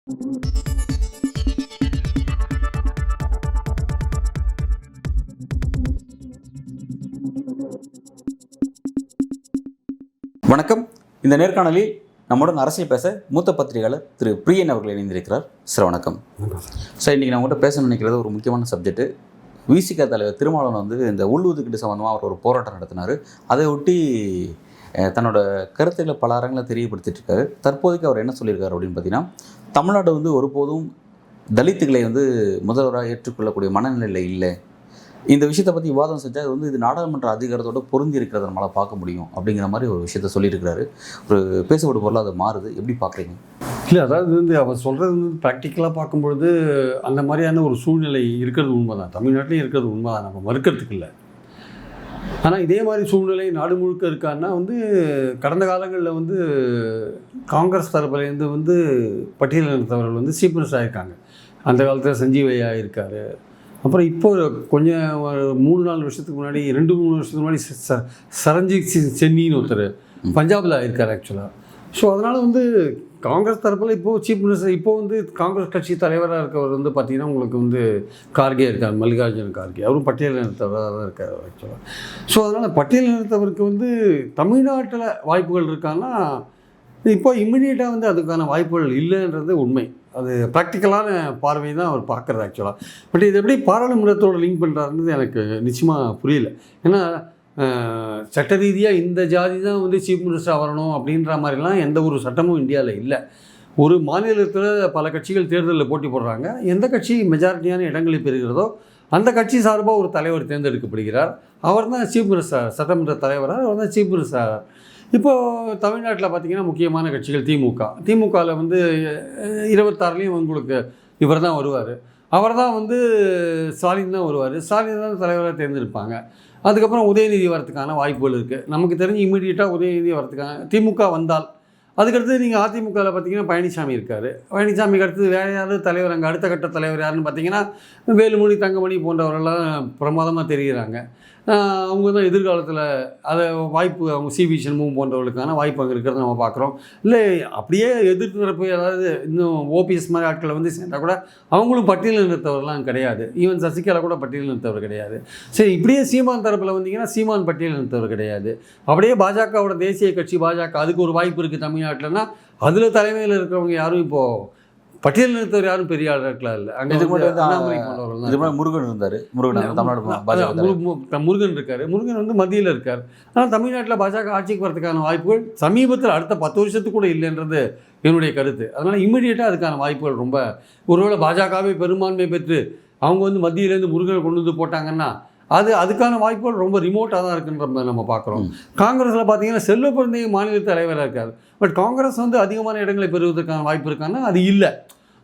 வணக்கம். இந்த நேர்காணலில் நம்முடன் அரசியல் பேச மூத்த பத்திரிகையாளர் திரு பிரியன் அவர்கள் இணைந்திருக்கிறார். சார் வணக்கம். சார், இன்றைக்கி நான் உங்கள்கிட்ட பேச நினைக்கிறது ஒரு முக்கியமான சப்ஜெக்ட். விசிக தலைவர் திருமாவளவன் வந்து இந்த உள்ளுதுக்கீடு சம்மந்தமாக அவர் ஒரு போராட்டம் நடத்தினார். அதை ஒட்டி தன்னோட கருத்துக்களை பல அரங்களை தெரியப்படுத்திட்டு இருக்காரு. தற்போதைக்கு அவர் என்ன சொல்லியிருக்காரு அப்படின்னு பார்த்தீங்கன்னா, தமிழ்நாடு வந்து ஒருபோதும் தலித்துகளை வந்து முதல்வராக ஏற்றுக்கொள்ளக்கூடிய மனநிலையில் இல்லை. இந்த விஷயத்தை பற்றி விவாதம் செஞ்சால் அது வந்து இது நாடாளுமன்ற அதிகாரத்தோடு பொருந்தி இருக்கிறத நம்மளால் பார்க்க முடியும் அப்படிங்கிற மாதிரி ஒரு விஷயத்த சொல்லியிருக்கிறாரு. ஒரு பேசப்படும் பொருளாக அது மாறுது. எப்படி பார்க்குறீங்க? இல்லை, அதாவது வந்து அவர் சொல்கிறது வந்து ப்ராக்டிக்கலாக பார்க்கும்பொழுது அந்த மாதிரியான ஒரு சூழ்நிலை இருக்கிறது உண்மை தான். தமிழ்நாட்டிலையும் இருக்கிறது உண்மை தான், நம்ம மறுக்கிறதுக்கு இல்லை. ஆனால் இதே மாதிரி சூழ்நிலை நாடு முழுக்க இருக்கான்னா வந்து கடந்த காலங்களில் வந்து காங்கிரஸ் தரப்புலேருந்து வந்து பட்டியலினத்தவர்கள் வந்து சீஃப் மினிஸ்டர் ஆகியிருக்காங்க. அந்த காலத்தில் சஞ்சீவ் ஐயா இருக்கார். அப்புறம் இப்போ கொஞ்சம் 3-4 வருஷத்துக்கு முன்னாடி 2-3 வருஷத்துக்கு முன்னாடி சரண்ஜித் சென்னின்னு ஒருத்தர் பஞ்சாபில் இருக்கார் ஆக்சுவலாக. ஸோ அதனால் வந்து காங்கிரஸ் தரப்பில் இப்போது சீஃப் மினிஸ்டர் இப்போது வந்து காங்கிரஸ் கட்சி தலைவராக இருக்கவர் வந்து பார்த்திங்கன்னா உங்களுக்கு வந்து கார்கே இருக்கார், மல்லிகார்ஜுன கார்கே. அவரும் பட்டியலினத்தவராக தான் இருக்கார் ஆக்சுவலாக. ஸோ அதனால் பட்டியலினத்தவருக்கு வந்து தமிழ்நாட்டில் வாய்ப்புகள் இருக்கான்னா இப்போ இம்மிடியேட்டாக வந்து அதுக்கான வாய்ப்புகள் இல்லைன்றது உண்மை. அது ப்ராக்டிக்கலான பார்வை தான் அவர் பார்க்குறது ஆக்சுவலாக. பட் இது எப்படி பாராளுமன்றத்தோடு லிங்க் பண்ணுறாருன்றது எனக்கு நிச்சயமாக புரியல. ஏன்னா சட்ட ரீதியாக இந்த ஜாதி தான் வந்து சீஃப் மினிஸ்டர் வரணும் அப்படின்ற மாதிரிலாம் எந்த ஒரு சட்டமும் இந்தியாவில் இல்லை. ஒரு மாநிலத்தில் பல கட்சிகள் தேர்தலில் போட்டி போடுறாங்க. எந்த கட்சி மெஜாரிட்டியான இடங்களை பெறுகிறதோ அந்த கட்சி சார்பாக ஒரு தலைவர் தேர்ந்தெடுக்கப்படுகிறார். அவர் தான் சீஃப் மினிஸ்டர், சட்டமன்ற தலைவராக அவர் தான் சீஃப் மினிஸ்டர். இப்போது தமிழ்நாட்டில் பார்த்திங்கன்னா முக்கியமான கட்சிகள் திமுகவில் வந்து 26லேயும் உங்களுக்கு இவர் தான் வருவார். அவர் தான் வந்து ஸ்டாலின் தான் வருவார். ஸ்டாலின் தான் தலைவராக தேர்ந்தெடுப்பாங்க. அதுக்கப்புறம் உதயநிதி வரத்துக்கான வாய்ப்புகள் இருக்குது. நமக்கு தெரிஞ்சு இமீடியட்டாக உதயநிதி வரத்துக்கான திமுக வந்தால் அதுக்கடுத்து நீங்கள் அதிமுகவில் பார்த்தீங்கன்னா பழனிசாமி இருக்கார். பழனிசாமிக்கு அடுத்து வேறு யாராவது தலைவர், அங்கே அடுத்த கட்ட தலைவர் யாருன்னு பார்த்தீங்கன்னா வேலுமணி, தங்கமணி போன்றவரெல்லாம் பிரமாதமாக தெரிகிறாங்க. அவங்க தான் எதிர்காலத்தில் அதை வாய்ப்பு, அவங்க சிவி சண்முகம் போன்றவர்களுக்கான வாய்ப்பு அங்கே இருக்கிறத நம்ம பார்க்குறோம். இல்லை அப்படியே எதிர்த்து தரப்பு ஏதாவது இன்னும் ஓபிஎஸ் மாதிரி ஆட்களை வந்து சேர்ந்தால் கூட அவங்களும் பட்டியலில் நிறுத்தவரெலாம் கிடையாது. ஈவன் சசிகலா கூட பட்டியலில் நிறுத்தவர் கிடையாது. சரி, இப்படியே சீமான் தரப்பில் வந்தீங்கன்னா சீமான் பட்டியலில் நிறுத்தவர் கிடையாது. அப்படியே பாஜகவோட தேசிய கட்சி பாஜக, அதுக்கு ஒரு வாய்ப்பு இருக்குது தமிழ்நாட்டில்னா அதில் தலைமையில் இருக்கிறவங்க யாரும் இப்போது பட்டியல் நிறுத்தவர் யாரும் பெரிய ஆட்களா இல்லை. அங்கே முருகன் இருந்தார். முருகன் இருக்கார். முருகன் வந்து மத்தியில் இருக்கார். ஆனால் தமிழ்நாட்டில் பாஜக ஆட்சிக்கு வரதுக்கான வாய்ப்புகள் சமீபத்தில் அடுத்த 10 வருஷத்துக்கு கூட இல்லைன்றது என்னுடைய கருத்து. அதனால் இம்மிடியேட்டாக அதுக்கான வாய்ப்புகள் ரொம்ப, ஒருவேளை பாஜகவே பெரும்பான்மை பெற்று அவங்க வந்து மத்தியிலேருந்து முருகனை கொண்டு வந்து போட்டாங்கன்னா அதுக்கான வாய்ப்புகள் ரொம்ப ரிமோட்டாக தான் இருக்குன்ற நம்ம பார்க்குறோம். காங்கிரஸில் பார்த்தீங்கன்னா செல்வ பிறந்தைய மாநில தலைவராக இருக்கார். பட் காங்கிரஸ் வந்து அதிகமான இடங்களை பெறுவதற்கான வாய்ப்பு இருக்கான்னா அது இல்லை.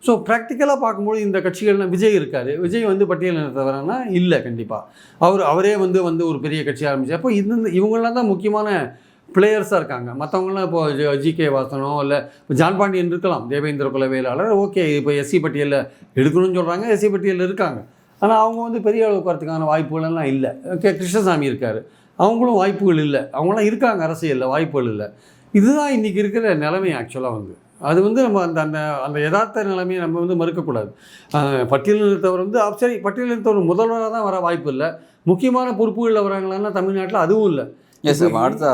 ஸோ ப்ராக்டிக்கலாக பார்க்கும்போது இந்த கட்சிகள்லாம் விஜய் இருக்கார். விஜய் வந்து பட்டியல் நிறுத்தவரன்னா இல்லை, கண்டிப்பாக அவரே வந்து ஒரு பெரிய கட்சி ஆரம்பிச்சு. அப்போ இவங்களாம் தான் முக்கியமான பிளேயர்ஸாக இருக்காங்க. மற்றவங்களாம் இப்போது ஜிகே வாசனோ இல்லை ஜான் பாண்டியன் இருக்கலாம், தேவேந்திர குல வேளாளர், ஓகே. இப்போ எஸ்சி பட்டியலில் எடுக்கணும்னு சொல்கிறாங்க, எஸ்சி பட்டியலில் இருக்காங்க. ஆனால் அவங்க வந்து பெரிய அளவுக்கு வரதுக்கான வாய்ப்புகளெல்லாம் இல்லை. ஓகே, கிருஷ்ணசாமி இருக்கார், அவங்களும் வாய்ப்புகள் இல்லை. அவங்களாம் இருக்காங்க அரசியலில், வாய்ப்புகள் இல்லை. இதுதான் இன்றைக்கி இருக்கிற நிலைமை ஆக்சுவலாக வந்து. அது வந்து நம்ம அந்த யதார்த்த நிலைமையை நம்ம வந்து மறுக்கக்கூடாது. பட்டியல் நிறுத்தவர் வந்து சரி, பட்டியல் நிறுத்தவர் முதல்வராக தான் வர வாய்ப்பு இல்லை. முக்கியமான பொறுப்புகளில் வராங்களான்னா தமிழ்நாட்டில் அதுவும் இல்லை.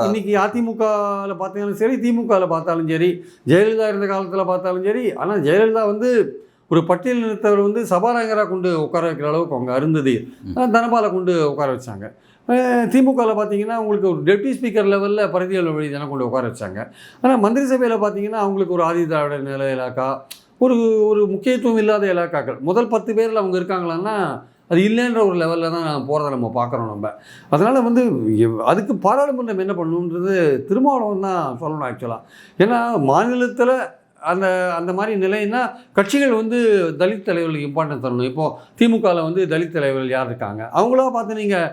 இன்றைக்கி அதிமுகவில் பார்த்தாலும் சரி, திமுகவில் பார்த்தாலும் சரி, ஜெயலலிதா இருந்த காலத்தில் பார்த்தாலும் சரி. ஆனால் ஜெயலலிதா வந்து ஒரு பட்டியல் நிறுத்தவர் வந்து சபாநாயகராக கொண்டு உட்கார வைக்கிற அளவுக்கு அவங்க அருந்ததி தனபாலை கொண்டு உட்கார வச்சாங்க. திமுகவில் பார்த்தீங்கன்னா அவங்களுக்கு ஒரு டெப்டி ஸ்பீக்கர் லெவலில் பரதியல் வழி தானே கொண்டு உட்கார வச்சாங்க. ஆனால் மந்திரி சபையில் பார்த்தீங்கன்னா அவங்களுக்கு ஒரு ஆதி திராவிட நில இலாக்கா, ஒரு முக்கியத்துவம் இல்லாத இலாக்காக்கள் முதல் 10 பேரில் அவங்க இருக்காங்களான்னா அது இல்லைன்ற ஒரு லெவலில் தான் போகிறத நம்ம பார்க்குறோம் நம்ம. அதனால் வந்து அதுக்கு பாராளுமன்றம் என்ன பண்ணணுன்றது திருமாவளவன் தான் சொல்லணும் ஆக்சுவலாக. ஏன்னா மாநிலத்தில் அந்த மாதிரி நிலைன்னா கட்சிகள் வந்து தலித் தலைவர்களுக்கு இம்பார்ட்டன்ஸ் தரணும். இப்போது திமுகவில் வந்து தலித் தலைவர்கள் யார் இருக்காங்க, அவங்களா பார்த்து நீங்கள்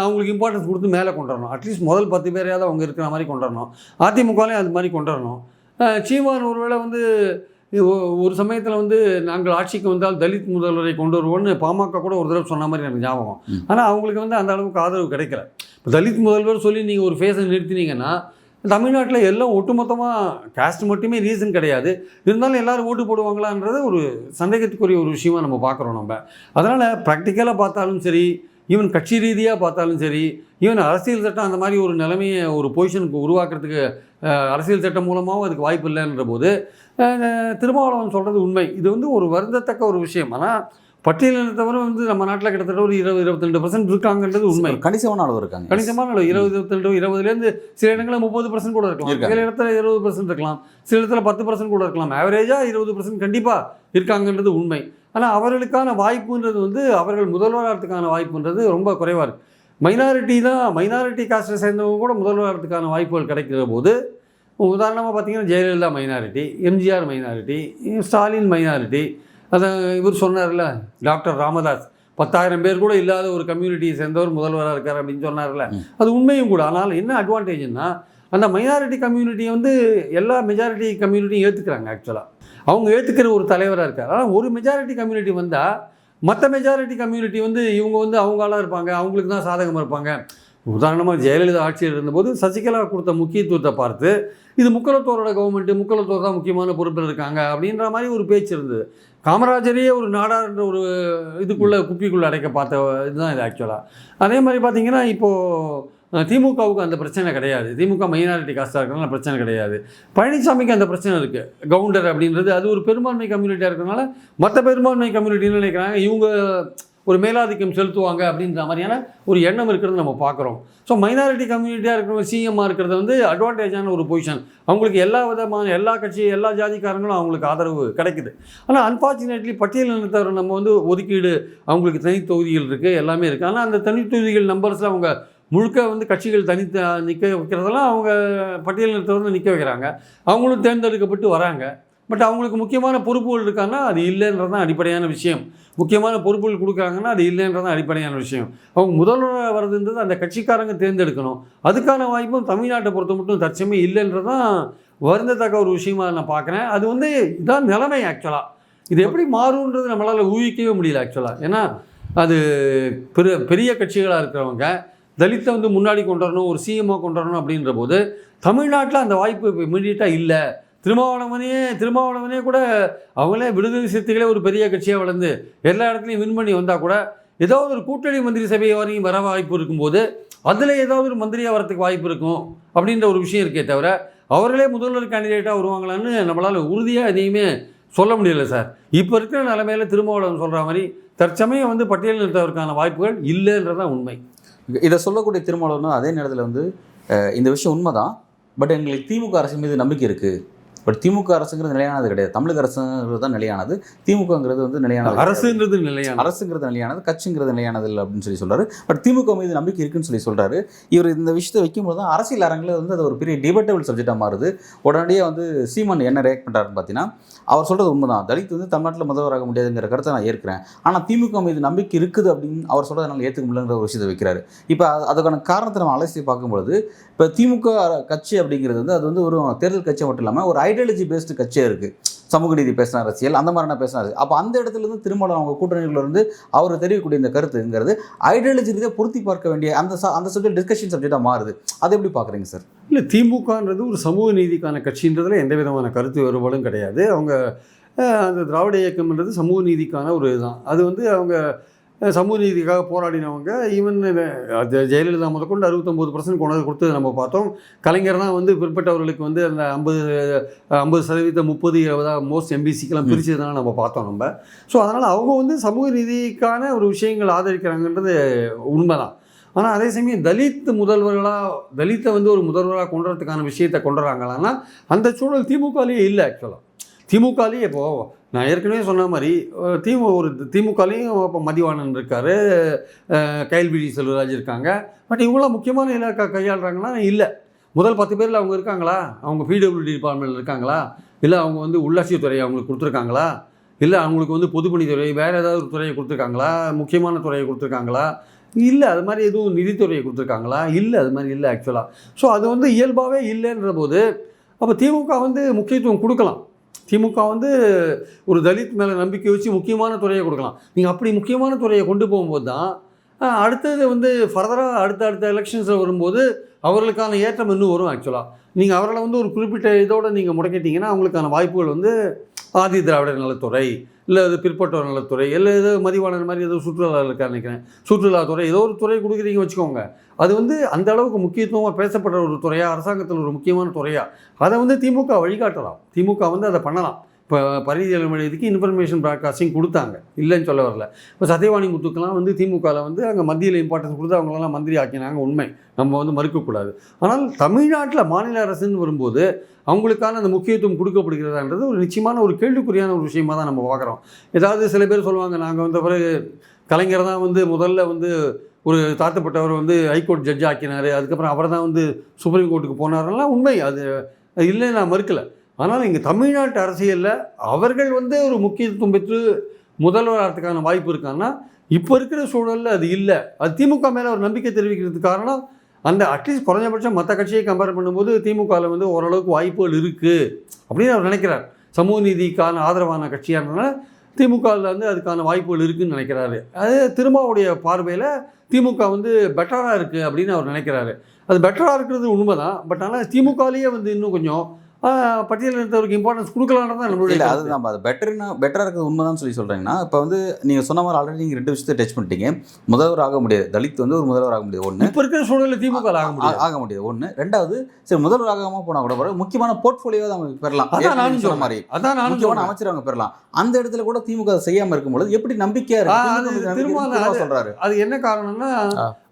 அவங்களுக்கு இம்பார்ட்டன்ஸ் கொடுத்து மேலே கொண்டு வரணும். அட்லீஸ்ட் முதல் 10 பேரையாவது அவங்க இருக்கிற மாதிரி கொண்டு வரணும். அதிமுகலையும் அது மாதிரி கொண்டு வரணும். சீமான் ஒருவேளை வந்து ஒரு சமயத்தில் வந்து நாங்கள் ஆட்சிக்கு வந்தால் தலித் முதல்வரை கொண்டு வருவோன்னு பாமக கூட ஒரு தடவை சொன்ன மாதிரி எனக்கு ஞாபகம். ஆனால் அவங்களுக்கு வந்து அந்த அளவுக்கு ஆதரவு கிடைக்கல. இப்போ தலித் முதல்வர் சொல்லி நீங்கள் ஒரு ஃபேஸை நிறுத்தினீங்கன்னா தமிழ்நாட்டில் எல்லாம் ஒட்டுமொத்தமாக காஸ்ட் மட்டுமே ரீசன் கிடையாது. இருந்தாலும் எல்லோரும் ஓட்டு போடுவாங்களான்றது ஒரு சந்தேகத்துக்குரிய ஒரு விஷயமாக நம்ம பார்க்குறோம் நம்ம. அதனால் ப்ராக்டிக்கலாக பார்த்தாலும் சரி, ஈவன் கட்சி ரீதியாக பார்த்தாலும் சரி, ஈவன் அரசியல் சட்டம் அந்த மாதிரி ஒரு நிலைமையை ஒரு பொசிஷனுக்கு உருவாக்குறதுக்கு அரசியல் சட்டம் மூலமாகவும் அதுக்கு வாய்ப்பு இல்லைன்ற போது திருமாவளவன் சொல்கிறது உண்மை. இது வந்து ஒரு வருந்தத்தக்க ஒரு விஷயம். ஆனால் பட்டியலினத்தவரை வந்து நம்ம நாட்டில் கிட்டத்தட்ட ஒரு 20-22% இருக்காங்கன்றது உண்மை. கணிசமான அளவு இருக்காங்க. கணிசமான அளவு 20-22-20லேருந்து சில இடங்களில் 30% கூட இருக்கலாம், சில இடத்துல 20% இருக்கலாம், சில இடத்துல 10% கூட இருக்கலாம். ஆவரேஜாக 20% கண்டிப்பாக இருக்காங்கன்றது உண்மை. ஆனால் அவர்களுக்கான வாய்ப்புன்றது வந்து அவர்கள் முதல்வராகிறதுக்கான வாய்ப்புன்றது ரொம்ப குறைவாக இருக்குது. மைனாரிட்டி காஸ்ட்டை சேர்ந்தவங்க கூட முதல்வராகிறதுக்கான வாய்ப்புகள் கிடைக்கிற போது, உதாரணமாக பார்த்தீங்கன்னா Jayalalithaa minority, MGR minority, Stalin minority, அதை இவர் சொன்னார்ல டாக்டர் ராமதாஸ் 10,000 பேர் கூட இல்லாத ஒரு கம்யூனிட்டியை சேர்ந்தவர் முதல்வராக இருக்கார் அப்படின்னு சொன்னார்ல, அது உண்மையும் கூட. ஆனால் என்ன அட்வான்டேஜ்னா அந்த மைனாரிட்டி கம்யூனிட்டியை வந்து எல்லா மெஜாரிட்டி கம்யூனிட்டியும் ஏற்றுக்கிறாங்க. ஆக்சுவலாக அவங்க ஏற்றுக்கிற ஒரு தலைவராக இருக்கார். ஆனால் ஒரு மெஜாரிட்டி கம்யூனிட்டி வந்தால் மற்ற மெஜாரிட்டி கம்யூனிட்டி வந்து இவங்க வந்து அவங்களாக இருப்பாங்க, அவங்களுக்கு தான் சாதகமாக இருப்பாங்க. உதாரணமாக ஜெயலலிதா ஆட்சியில் இருந்தபோது சசிகலா கொடுத்த முக்கியத்துவத்தை பார்த்து இது முக்கலத்தோரோட கவர்மெண்ட்டு, முக்கலத்தோர் தான் முக்கியமான பொறுப்பில் இருக்காங்க அப்படின்ற மாதிரி ஒரு பேச்சு இருந்தது. காமராஜரையே ஒரு நாடார்ன்ற ஒரு இதுக்குள்ளே குப்பிக்குள்ளே அடைக்க பார்த்த இதுதான் இது ஆக்சுவலாக. அதே மாதிரி பார்த்திங்கன்னா இப்போது திமுகவுக்கு அந்த பிரச்சனை கிடையாது. திமுக மைனாரிட்டி காஸ்ட்டாக இருக்கிறனால பிரச்சனை கிடையாது. பழனிசாமிக்கு அந்த பிரச்சனை இருக்குது. கவுண்டர் அப்படின்றது அது ஒரு பெரும்பான்மை கம்யூனிட்டியாக இருக்கிறனால மற்ற பெரும்பான்மை கம்யூனிட்டின்னு நினைக்கிறாங்க இவங்க ஒரு மேலாதிக்கம் செலுத்துவாங்க அப்படின்ற மாதிரியான ஒரு எண்ணம் இருக்கிறது நம்ம பார்க்குறோம். ஸோ மைனாரிட்டி கம்யூனிட்டியாக இருக்கிற சிஎம்மாக இருக்கிறது வந்து அட்வான்டேஜான ஒரு பொசிஷன். அவங்களுக்கு எல்லா விதமான எல்லா கட்சி எல்லா ஜாதிக்காரங்களும் அவங்களுக்கு ஆதரவு கிடைக்குது. ஆனால் அன்ஃபார்ச்சுனேட்லி பட்டியலினத்தவரை நம்ம வந்து ஒதுக்கீடு அவங்களுக்கு தனி தொகுதிகள் இருக்குது, எல்லாமே இருக்குது. ஆனால் அந்த தனி தொகுதிகள் நம்பர்ஸில் அவங்க முழுக்க வந்து கட்சிகள் நிற்க வைக்கிறதெல்லாம் அவங்க பட்டியலினத்தவரை நிற்க வைக்கிறாங்க. அவங்களும் தேர்ந்தெடுக்கப்பட்டு வராங்க. பட் அவங்களுக்கு முக்கியமான பொறுப்புகள் இருக்காங்கன்னா அது இல்லைன்றது தான் அடிப்படையான விஷயம். முக்கியமான பொறுப்புகள் கொடுக்குறாங்கன்னா அது இல்லைன்றது தான் அடிப்படையான விஷயம். அவங்க முதல்வராக வர்றதுன்றது அந்த கட்சிக்காரங்க தேர்ந்தெடுக்கணும். அதுக்கான வாய்ப்பும் தமிழ்நாட்டை பொறுத்த மட்டும் தற்சமே இல்லைன்றது தான் வருந்தத்தக்க ஒரு விஷயமாக நான் பார்க்குறேன். அது வந்து இதான் நிலைமை ஆக்சுவலாக. இது எப்படி மாறுன்றது நம்மளால் ஊகிக்கவே முடியல ஆக்சுவலாக. ஏன்னா அது பெரிய கட்சிகளாக இருக்கிறவங்க தலித்தை வந்து முன்னாடி கொண்டு வரணும், ஒரு சிஎம்மாக கொண்டு வரணும் அப்படின்ற போது தமிழ்நாட்டில் அந்த வாய்ப்பு இமீடியட்டாக இல்லை. திருமாவளவனே கூட அவங்களே விடுதலை சிறுத்தைகளே ஒரு பெரிய கட்சியாக வளர்ந்து எல்லா இடத்துலையும் வின் பண்ணி வந்தால் கூட ஏதாவது ஒரு கூட்டணி மந்திரி சபை வரையும் வர வாய்ப்பு இருக்கும்போது அதில் ஏதாவது ஒரு மந்திரியாக வரத்துக்கு வாய்ப்பு இருக்கும் அப்படின்ற ஒரு விஷயம் இருக்கே தவிர அவர்களே முதல்வர் கேண்டிடேட்டாக வருவாங்களான்னு நம்மளால் உறுதியாக எதையுமே சொல்ல முடியல சார். இப்போ இருக்கிற நிலைமையில் திருமாவளவன் சொல்கிற மாதிரி தற்சமயம் வந்து பட்டியலினத்தவருக்கான வாய்ப்புகள் இல்லைன்றதான் உண்மை. இதை சொல்லக்கூடிய திருமாவளவன் அதே நேரத்தில் வந்து இந்த விஷயம் உண்மைதான், பட் எங்களுக்கு திமுக அரசு மீது நம்பிக்கை இருக்குது. பட் திமுக அரசுங்கிறது நிலையானது கிடையாது. தமிழக அரசுங்கிறது தான் நிலையானது. திமுகங்கிறது வந்து நிலையானது. அரசுங்கிறது நிலையானது, கட்சிங்கிறது நிலையானது இல்லை அப்படின்னு சொல்கிறாரு. பட் திமுக மீது நம்பிக்கை இருக்குன்னு சொல்கிறாரு. இவர் இந்த விஷயத்தை வைக்கும்போது தான் அரசியல் அரங்கில் வந்து அது ஒரு பெரிய டிபேட்டபிள் சப்ஜெக்டாக மாறுது. உடனடியாக வந்து சீமான் என்ன ரியாக்ட் பண்ணுறாருன்னு பார்த்தீங்கன்னா, அவர் சொல்கிறது உண்மைதான், தலித் வந்து தமிழ்நாட்டில் முதல்வராக முடியாதுங்கிற கருத்தை நான் ஏற்கிறேன். ஆனால் திமுக மீது நம்பிக்கை இருக்குது அப்படின்னு அவர் சொல்கிறத என்னால் ஏற்றுக்க முடியலங்கிற ஒரு விஷயத்தை வைக்கிறாரு. இப்போ அதுக்கான காரணத்தை நம்ம அலசி பார்க்கும்பொழுது இப்போ திமுக கட்சி அப்படிங்கிறது வந்து அது வந்து ஒரு தேர்தல் கட்சியாக மட்டும் இல்லாமல் ஒரு ஐடியாலஜி பேஸ்டு கட்சியாக இருக்குது. சமூக நீதி பேசின அரசியல் அந்த மாதிரியான பேசினாரு. அப்போ அந்த இடத்துலேருந்து திருமாவளவன் அவங்க கூட்டணிகளிலிருந்து அவர் தெரிவிக்கக்கூடிய இந்த கருத்துங்கிறது ஐடியாலஜி ரீதியாக பொருத்தி பார்க்க வேண்டிய அந்த சப்ஜெக்ட் டிஸ்கஷன் சப்ஜெக்டாக மாறுது. அதை எப்படி பார்க்குறீங்க சார்? இல்லை, திமுகன்றது ஒரு சமூக நீதிக்கான கட்சின்றதில் எந்த விதமான கருத்து வேறுபாடும் கிடையாது. அவங்க அந்த திராவிட இயக்கம்ன்றது சமூக நீதிக்கான ஒரு இதுதான். அது வந்து அவங்க சமூக நீதிக்காக போராடினவங்க. ஈவன் ஜெயலலிதா முதற்கொண்டு 69% கொண்டு கொடுத்தது நம்ம பார்த்தோம். கலைஞர் தான் வந்து பிற்பட்டவர்களுக்கு வந்து அந்த 50% 30-20 மோஸ்ட் எம்பிசிக்கெல்லாம் பிரிச்சதுனால நம்ம பார்த்தோம் நம்ம. ஸோ அதனால் அவங்க வந்து சமூக நீதிக்கான ஒரு விஷயங்கள் ஆதரிக்கிறாங்கன்றது உண்மைதான். ஆனால் அதே சமயம் தலித்தை வந்து ஒரு முதல்வராக கொண்டு வரதுக்கான விஷயத்தை கொண்டு வராங்களான்னா அந்த சூழல் திமுகலேயே இல்லை. ஆக்சுவலாக திமுகலேயே இப்போது நான் ஏற்கனவே சொன்ன மாதிரி திமுகலேயும் இப்போ மதிவாணன் இருக்கார், கைல்விழி செல்வராஜ் இருக்காங்க. பட் இவங்களாம் முக்கியமான இலாக்கா கையாளுறாங்கன்னா இல்லை. முதல் 10 பேரில் அவங்க இருக்காங்களா? அவங்க பிடபிள்யூடி டிபார்ட்மெண்ட்டில் இருக்காங்களா? இல்லை அவங்க வந்து உள்ளாட்சித்துறையை அவங்களுக்கு கொடுத்துருக்காங்களா? இல்லை அவங்களுக்கு வந்து பொதுப்பணித்துறை வேறு ஏதாவது ஒரு துறையை கொடுத்துருக்காங்களா? முக்கியமான துறையை கொடுத்துருக்காங்களா? இல்லை. அது மாதிரி எதுவும் நிதித்துறையை கொடுத்துருக்காங்களா? இல்லை, அது மாதிரி இல்லை ஆக்சுவலாக. ஸோ அது வந்து இயல்பாகவே இல்லைன்ற போது அப்போ திமுக வந்து முக்கியத்துவம் கொடுக்கலாம். திமுக வந்து ஒரு தலித் மேலே நம்பிக்கை வச்சு முக்கியமான துறையை கொடுக்கலாம். நீங்கள் அப்படி முக்கியமான துறையை கொண்டு போகும்போது தான் அடுத்தது வந்து ஃபர்தராக அடுத்த எலெக்ஷன்ஸில் வரும்போது அவர்களுக்கான ஏற்றம் இன்னும் வரும் ஆக்சுவலாக. நீங்கள் அவர்களை வந்து ஒரு குறிப்பிட்ட இதோடு நீங்கள் முடக்கிட்டீங்கன்னா அவங்களுக்கான வாய்ப்புகள் வந்து ஆதி திராவிடர் நலத்துறை, இல்லை அது பிற்பட்டோர் நலத்துறை, இல்லை ஏதோ மதிவாளர் மாதிரி ஏதோ சுற்றுலா இருக்கான்னு நினைக்கிறேன், சுற்றுலாத்துறை, ஏதோ ஒரு துறை கொடுக்குறீங்க வச்சுக்கோங்க. அது வந்து அந்த அளவுக்கு முக்கியத்துவமாக பேசப்படுற ஒரு துறையாக, அரசாங்கத்தில் ஒரு முக்கியமான துறையாக அதை வந்து திமுக வழிகாட்டலாம். திமுக வந்து அதை பண்ணலாம். இப்போ பரிதியல் மொழிக்கு இன்ஃபர்மேஷன் ப்ராட்காஸ்டிங் கொடுத்தாங்க, இல்லைன்னு சொல்ல வரல. இப்போ சத்யவாணி முத்துக்கெல்லாம் வந்து திமுகவில் வந்து அங்கே மத்தியில் இம்பார்ட்டன்ஸ் கொடுத்து அவங்களெல்லாம் மந்திரி ஆக்கினாங்க, உண்மை, நம்ம வந்து மறுக்கக்கூடாது. ஆனால் தமிழ்நாட்டில் மாநில அரசுன்னு வரும்போது அவங்களுக்கான அந்த முக்கியத்துவம் கொடுக்கப்படுகிறதான்றது ஒரு நிச்சயமான ஒரு கேள்விக்குறியான ஒரு விஷயமாக தான் நம்ம பார்க்குறோம். ஏதாவது சில பேர் சொல்லுவாங்க, நாங்கள் வந்த பிறகு கலைஞர் தான் வந்து முதல்ல வந்து ஒரு தாழ்த்தப்பட்டவர் வந்து ஹைகோர்ட் ஜட்ஜ் ஆக்கினார், அதுக்கப்புறம் அவர் தான் வந்து சுப்ரீம் கோர்ட்டுக்கு போனார்லாம் உண்மை, அது இல்லைன்னு நான் மறுக்கலை. ஆனால் இங்கே தமிழ்நாட்டு அரசியலில் அவர்கள் வந்து ஒரு முக்கியத்துவம் பெற்று முதல்வர் ஆகிறதுக்கான வாய்ப்பு இருக்கான்னா இப்போ இருக்கிற சூழலில் அது இல்லை. அது திமுக மேலே ஒரு நம்பிக்கை தெரிவிக்கிறதுக்கு காரணம் அந்த அட்லீஸ்ட் குறைஞ்சபட்சம் மற்ற கட்சியை கம்பேர் பண்ணும்போது திமுகவில் வந்து ஓரளவுக்கு வாய்ப்புகள் இருக்குது அப்படின்னு அவர் நினைக்கிறார். சமூக நீதிக்கான ஆதரவான கட்சியாக இருந்ததுனால திமுகவில் வந்து அதுக்கான வாய்ப்புகள் இருக்குதுன்னு நினைக்கிறாரு. அது திருமாவுடைய பார்வையில் திமுக வந்து பெட்டராக இருக்குது அப்படின்னு அவர் நினைக்கிறாரு. அது பெட்டராக இருக்கிறது உண்மை தான். பட் ஆனால் திமுகலேயே வந்து இன்னும் கொஞ்சம் பட்டியலில் இருந்தவருக்கு இம்பார்ட்டன்ஸ் கொடுக்கலான்னு தான் நம்மளுடைய. இல்லை, அதுதான் அது பெட்டராக இருக்கிறது உண்மைதான் சொல்லி சொல்கிறீங்கன்னா, இப்போ வந்து நீங்கள் சொன்ன மாதிரி ஆல்ரெடி நீங்கள் 2 விஷயத்தை டச் பண்ணிட்டீங்க. முதல்வர் ஆக முடியாது, தலித் வந்து ஒரு முதல்வர் ஆக முடியாது, ஒன்று. இப்போ இருக்கிற சூழலில் திமுக ஆக முடியாது, ஒன்று. ரெண்டாவது, சரி முதல்வர் ஆகாமல் போனால் கூட பிறகு முக்கியமான போர்ட்ஃபோலியோவை அவங்க பெறலாம். அதான் சொன்ன மாதிரி முக்கியமான அமைச்சர் அவங்க பெறலாம். அந்த இடத்துல கூட திமுக செய்யாமல் இருக்கும்போது எப்படி நம்பிக்கையாக இருக்கு சொல்கிறாரு. அது என்ன காரணம்னா,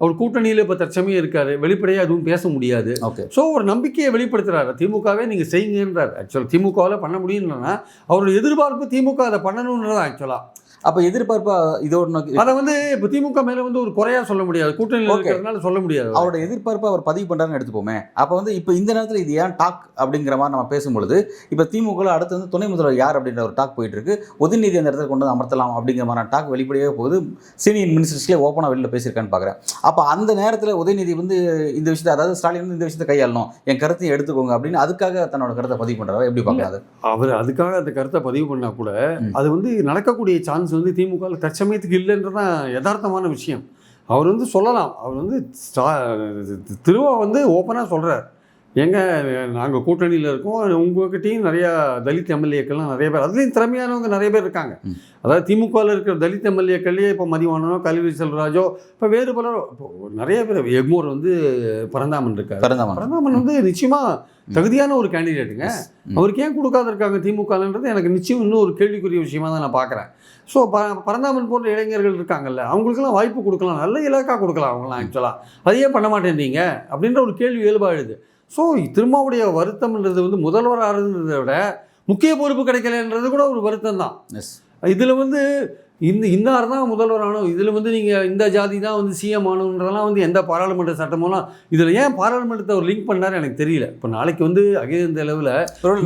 அவர் கூட்டணியில் இப்போ தற்சமயம் இருக்காரு, வெளிப்படையாக எதுவும் பேச முடியாது. ஓகே, ஸோ ஒரு நம்பிக்கையை வெளிப்படுத்துறாரு. திமுகவே நீங்கள் செய்யுங்கன்றார். ஆக்சுவலாக திமுகவில் பண்ண முடியும்னா அவருடைய எதிர்பார்ப்பு திமுக அதை பண்ணணுன்றது ஆக்சுவலாக. அப்போ எதிர்பார்ப்பா இதோட அதை வந்து இப்போ திமுக மேலே வந்து ஒரு குறையா சொல்ல முடியாது, கூட்டணியில் இருக்கிறதுனால சொல்ல முடியாது. அவரோட எதிர்பார்ப்பை அவர் பதிவு பண்ணுறாருன்னு எடுத்துப்போமே. அப்போ வந்து இப்போ இந்த நேரத்தில் இது ஏன் டாக் அப்படிங்கிற மாதிரி நம்ம பேசும்பொழுது, இப்போ திமுக அடுத்து வந்து துணை முதல்வர் யார் அப்படின்ற ஒரு டாக் போயிட்டு இருக்கு. உதயநிதி அந்த இடத்துல கொண்டு வந்து அமர்த்தலாம் அப்படிங்கிற மாதிரி டாக் வெளிப்படையாக போகுது. சீனியர் மினிஸ்டர்ஸ்லேயே ஓப்பனாக வெளியில் பேசியிருக்கான்னு பார்க்குறேன். அப்போ அந்த நேரத்தில் உதயநிதி வந்து இந்த விஷயத்தை, அதாவது ஸ்டாலின் வந்து இந்த விஷயத்தை கையாளணும், என் கருத்தை எடுத்துக்கோங்க அப்படின்னு அதுக்காக தன்னோட கருத்தை பதிவு பண்ணுறாரு. எப்படி பார்க்காது அவர் அதுக்காக அந்த கருத்தை பதிவு பண்ணால் கூட அது வந்து நடக்கக்கூடிய சான்ஸ் வந்து திமுகவில் தற்சமயத்துக்கு இல்லைன்றதான் யதார்த்தமான விஷயம். அவர் வந்து சொல்லலாம், அவர் வந்து திருவா வந்து ஓப்பனாக சொல்கிறார், எங்க நாங்கள் கூட்டணியில் இருக்கோம், உங்கள்கிட்டையும் நிறையா தலித் எம்எல்ஏக்கள்லாம் நிறைய பேர், அதுலேயும் திறமையானவங்க நிறைய பேர் இருக்காங்க. அதாவது திமுகவில் இருக்கிற தலித் எம்எல்ஏக்கள்லேயே இப்போ மதிவானனோ, கல்வி செல்வராஜோ, இப்போ வேறு பலரோ, இப்போ நிறைய பேர், எக்மோர் வந்து பரந்தாமன் இருக்கார். பரந்தாமன் வந்து நிச்சயமாக தகுதியான ஒரு கேண்டிடேட்டுங்க. அவருக்கு ஏன் கொடுக்காத இருக்காங்க திமுகன்றது எனக்கு நிச்சயம் இன்னும் ஒரு கேள்விக்குரிய விஷயமா தான் நான் பார்க்குறேன். ஸோ பரந்தாமன் போன்ற இளைஞர்கள் இருக்காங்கல்ல, அவங்களுக்கெல்லாம் வாய்ப்பு கொடுக்கலாம், நல்ல இலக்கா கொடுக்கலாம் அவங்களாம். ஆக்சுவலாக அதையே பண்ண மாட்டேன்றீங்க அப்படின்ற ஒரு கேள்வி இயல்பாயிடுது. ஸோ திருமாவுடைய வருத்தம்ன்றது வந்து முதல்வர் ஆறுன்றதை விட முக்கிய பொறுப்பு கிடைக்கலன்றது கூட ஒரு வருத்தம் தான். இதில் வந்து இன்னார் தான் முதல்வர் ஆனோம், இதில் வந்து நீங்கள் இந்த ஜாதி தான் வந்து சிஎம் ஆனோன்றதெல்லாம் வந்து எந்த பாராளுமன்ற சட்டமெல்லாம் இதில் ஏன் பாராளுமன்றத்தை அவர் லிங்க் பண்ணார் எனக்கு தெரியல. இப்போ நாளைக்கு வந்து அகில இந்த அளவில்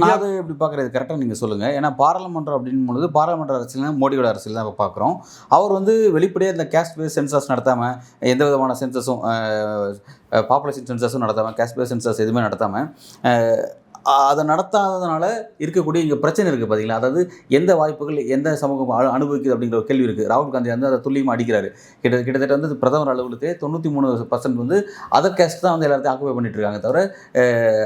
நான் எப்படி பார்க்குறது கரெக்டாக நீங்கள் சொல்லுங்கள். ஏன்னா பாராளுமன்றம் அப்படின்னு பொழுது பாராளுமன்ற அரசியல் மோடியோட அரசியல் தான் இப்போ பார்க்குறோம். அவர் வந்து வெளிப்படையாக இந்த கேஸ்ட் பேஸ் சென்சஸ் நடத்தாமல், எந்த விதமான சென்சஸும் பாப்புலேஷன் சென்சஸும் நடத்தாமல், கேஸ்ட் பேஸ் சென்சஸ் எதுவுமே நடத்தாமல் அதை நடத்தாததுனால இருக்கக்கூடிய இங்கே பிரச்சனை இருக்குது பார்த்தீங்களா. அதாவது எந்த வாய்ப்புகள் எந்த சமூகம் அனுபவிக்குது அப்படிங்கிற ஒரு கேள்வி இருக்குது. ராகுல் காந்தி வந்து அதை துல்லியமாக அடிக்கிறாரு. கிட்டத்தட்ட வந்து பிரதமர் அலுவலகத்தையே 93% வந்து அதர் கேஸ்ட் தான் வந்து எல்லாத்தையும் ஆக்குபை பண்ணிட்டு இருக்காங்க, தவிர